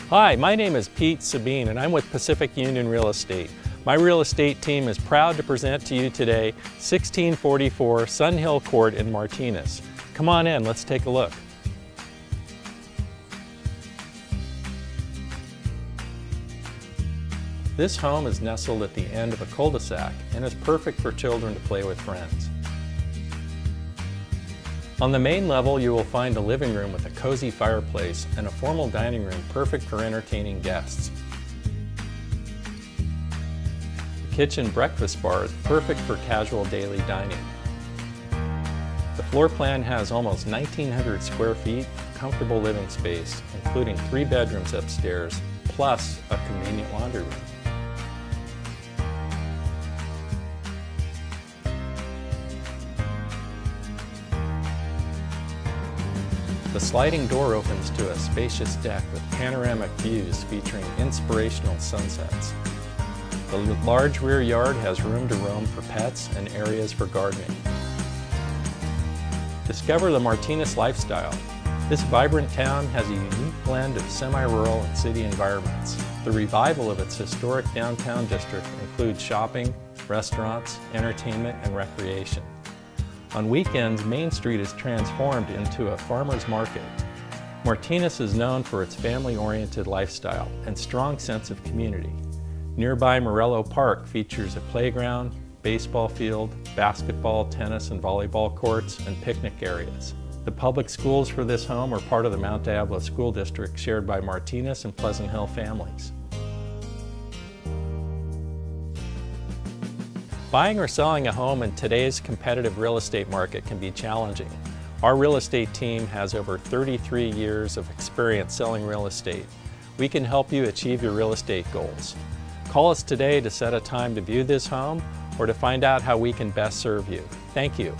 Hi, my name is Pete Sabine and I'm with Pacific Union Real Estate. My real estate team is proud to present to you today 1644 Sunhill Court in Martinez. Come on in, let's take a look. This home is nestled at the end of a cul-de-sac and is perfect for children to play with friends. On the main level, you will find a living room with a cozy fireplace and a formal dining room perfect for entertaining guests. The kitchen breakfast bar is perfect for casual daily dining. The floor plan has almost 1,900 square feet of comfortable living space, including 3 bedrooms upstairs, plus a convenient laundry room. The sliding door opens to a spacious deck with panoramic views featuring inspirational sunsets. The large rear yard has room to roam for pets and areas for gardening. Discover the Martinez lifestyle. This vibrant town has a unique blend of semi-rural and city environments. The revival of its historic downtown district includes shopping, restaurants, entertainment, and recreation. On weekends, Main Street is transformed into a farmer's market. Martinez is known for its family-oriented lifestyle and strong sense of community. Nearby Morello Park features a playground, baseball field, basketball, tennis, and volleyball courts, and picnic areas. The public schools for this home are part of the Mount Diablo School District shared by Martinez and Pleasant Hill families. Buying or selling a home in today's competitive real estate market can be challenging. Our real estate team has over 33 years of experience selling real estate. We can help you achieve your real estate goals. Call us today to set a time to view this home or to find out how we can best serve you. Thank you.